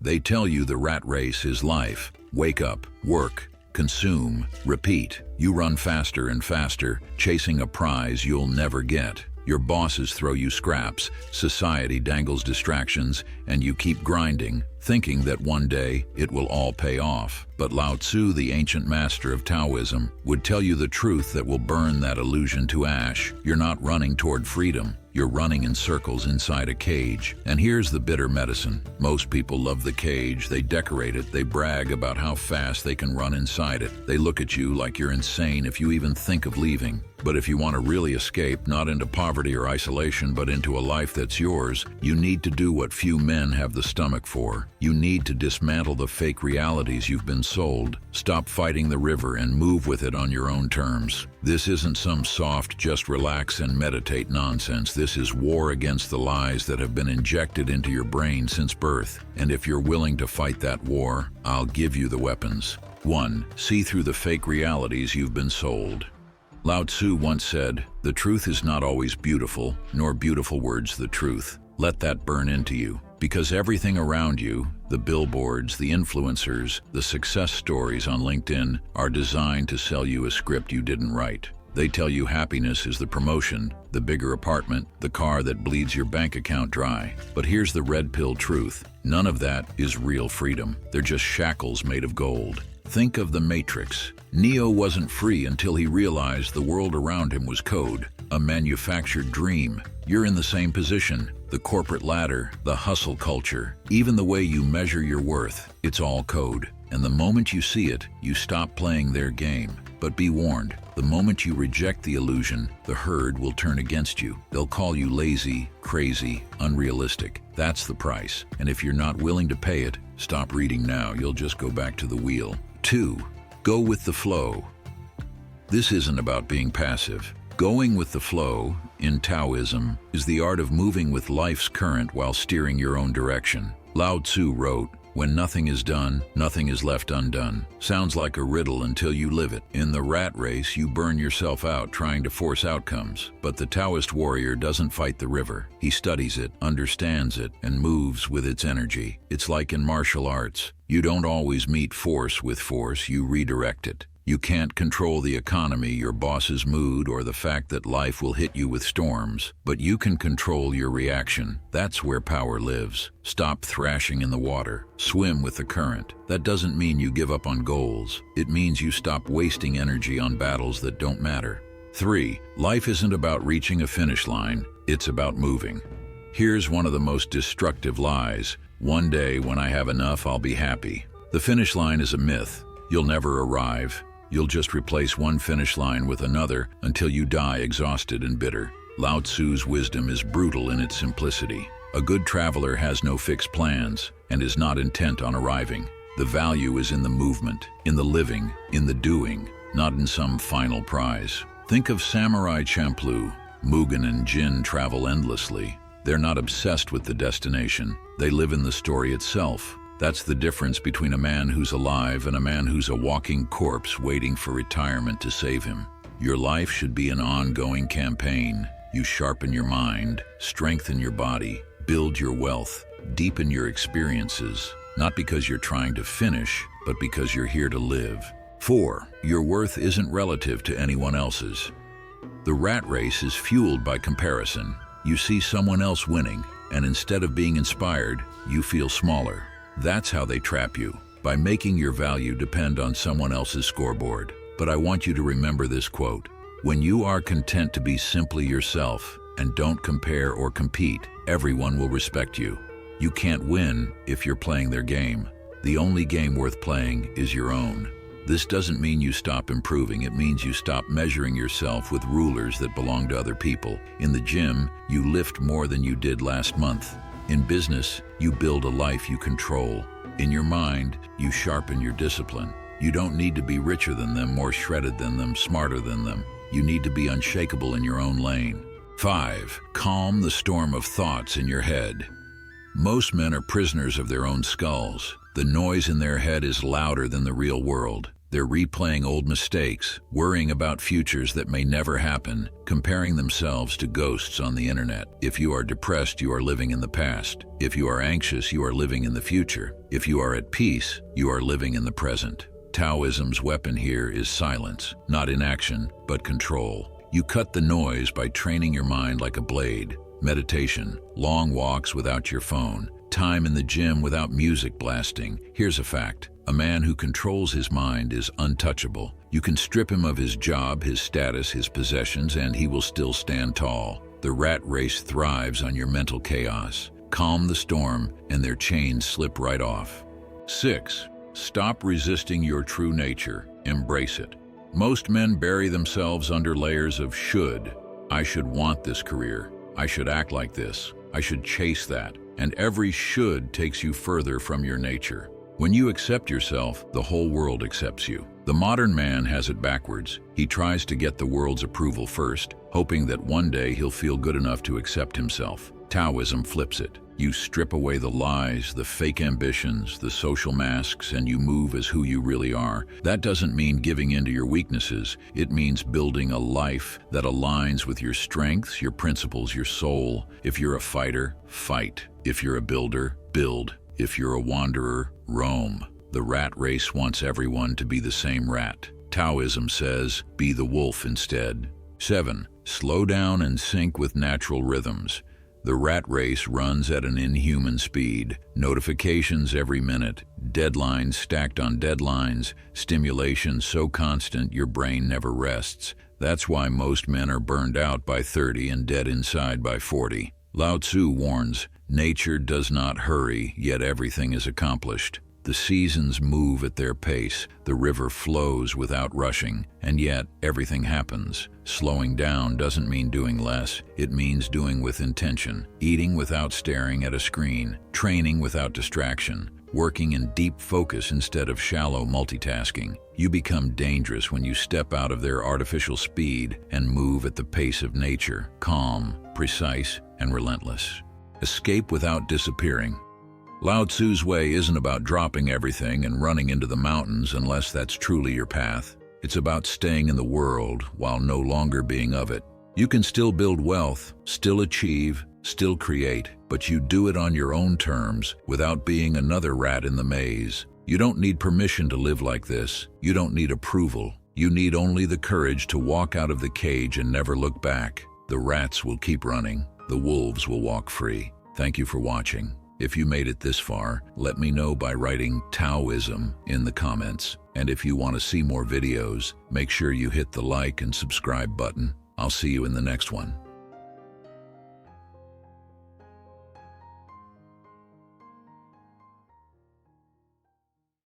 They tell you the rat race is life. Wake up, work, consume, repeat. You run faster and faster, chasing a prize you'll never get. Your bosses throw you scraps, society dangles distractions, and you keep grinding, thinking that one day it will all pay off. But Lao Tzu, the ancient master of Taoism, would tell you the truth that will burn that illusion to ash. You're not running toward freedom. You're running in circles inside a cage. And here's the bitter medicine. Most people love the cage. They decorate it. They brag about how fast they can run inside it. They look at you like you're insane if you even think of leaving. But if you want to really escape, not into poverty or isolation, but into a life that's yours, you need to do what few men have the stomach for. You need to dismantle the fake realities you've been sold. Stop fighting the river and move with it on your own terms. This isn't some soft, just relax and meditate nonsense. This is war against the lies that have been injected into your brain since birth. And if you're willing to fight that war, I'll give you the weapons. 1. See through the fake realities you've been sold. Lao Tzu once said, "The truth is not always beautiful, nor beautiful words the truth." Let that burn into you, because everything around you, the billboards, the influencers, the success stories on LinkedIn, are designed to sell you a script you didn't write. They tell you happiness is the promotion, the bigger apartment, the car that bleeds your bank account dry. But here's the red pill truth. None of that is real freedom. They're just shackles made of gold. Think of the Matrix. Neo wasn't free until he realized the world around him was code, a manufactured dream. You're in the same position. The corporate ladder, the hustle culture, even the way you measure your worth, it's all code. And the moment you see it, you stop playing their game. But be warned, the moment you reject the illusion, the herd will turn against you. They'll call you lazy, crazy, unrealistic. That's the price. And if you're not willing to pay it, stop reading now. You'll just go back to the wheel. 2. Go with the flow. This isn't about being passive. Going with the flow, in Taoism, is the art of moving with life's current while steering your own direction. Lao Tzu wrote, "When nothing is done, nothing is left undone." Sounds like a riddle until you live it. In the rat race, you burn yourself out trying to force outcomes. But the Taoist warrior doesn't fight the river. He studies it, understands it, and moves with its energy. It's like in martial arts. You don't always meet force with force, you redirect it. You can't control the economy, your boss's mood, or the fact that life will hit you with storms, but you can control your reaction. That's where power lives. Stop thrashing in the water. Swim with the current. That doesn't mean you give up on goals. It means you stop wasting energy on battles that don't matter. 3. Life isn't about reaching a finish line. It's about moving. Here's one of the most destructive lies. One day when I have enough, I'll be happy. The finish line is a myth. You'll never arrive. You'll just replace one finish line with another until you die exhausted and bitter. Lao Tzu's wisdom is brutal in its simplicity. A good traveler has no fixed plans and is not intent on arriving. The value is in the movement, in the living, in the doing, not in some final prize. Think of Samurai Champloo. Mugen and Jin travel endlessly. They're not obsessed with the destination. They live in the story itself. That's the difference between a man who's alive and a man who's a walking corpse waiting for retirement to save him. Your life should be an ongoing campaign. You sharpen your mind, strengthen your body, build your wealth, deepen your experiences, not because you're trying to finish, but because you're here to live. 4. Your worth isn't relative to anyone else's. The rat race is fueled by comparison. You see someone else winning, and instead of being inspired, you feel smaller. That's how they trap you, by making your value depend on someone else's scoreboard. But I want you to remember this quote. When you are content to be simply yourself and don't compare or compete, everyone will respect you. You can't win if you're playing their game. The only game worth playing is your own. This doesn't mean you stop improving. It means you stop measuring yourself with rulers that belong to other people. In the gym, you lift more than you did last month. In business, you build a life you control. In your mind, you sharpen your discipline. You don't need to be richer than them, more shredded than them, smarter than them. You need to be unshakable in your own lane. 5. Calm the storm of thoughts in your head. Most men are prisoners of their own skulls. The noise in their head is louder than the real world. They're replaying old mistakes, worrying about futures that may never happen, comparing themselves to ghosts on the internet. If you are depressed, you are living in the past. If you are anxious, you are living in the future. If you are at peace, you are living in the present. Taoism's weapon here is silence, not inaction, but control. You cut the noise by training your mind like a blade. Meditation, long walks without your phone, time in the gym without music blasting. Here's a fact. A man who controls his mind is untouchable. You can strip him of his job, his status, his possessions, and he will still stand tall. The rat race thrives on your mental chaos. Calm the storm, and their chains slip right off. 6. Stop resisting your true nature. Embrace it. Most men bury themselves under layers of should. I should want this career. I should act like this. I should chase that. And every should takes you further from your nature. When you accept yourself, the whole world accepts you. The modern man has it backwards. He tries to get the world's approval first, hoping that one day he'll feel good enough to accept himself. Taoism flips it. You strip away the lies, the fake ambitions, the social masks, and you move as who you really are. That doesn't mean giving in to your weaknesses. It means building a life that aligns with your strengths, your principles, your soul. If you're a fighter, fight. If you're a builder, build. If you're a wanderer, roam. The rat race wants everyone to be the same rat. Taoism says, be the wolf instead. 7. Slow down and sync with natural rhythms. The rat race runs at an inhuman speed. Notifications every minute, deadlines stacked on deadlines, stimulation so constant your brain never rests. That's why most men are burned out by 30 and dead inside by 40. Lao Tzu warns, nature does not hurry, yet everything is accomplished. The seasons move at their pace, the river flows without rushing, and yet everything happens. Slowing down doesn't mean doing less, it means doing with intention, eating without staring at a screen, training without distraction, working in deep focus instead of shallow multitasking. You become dangerous when you step out of their artificial speed and move at the pace of nature, calm, precise, and relentless. Escape without disappearing. Lao Tzu's way isn't about dropping everything and running into the mountains unless that's truly your path. It's about staying in the world while no longer being of it. You can still build wealth, still achieve, still create, but you do it on your own terms without being another rat in the maze. You don't need permission to live like this. You don't need approval. You need only the courage to walk out of the cage and never look back. The rats will keep running. The wolves will walk free. Thank you for watching. If you made it this far, let me know by writing Taoism in the comments. And if you want to see more videos, make sure you hit the like and subscribe button. I'll see you in the next one.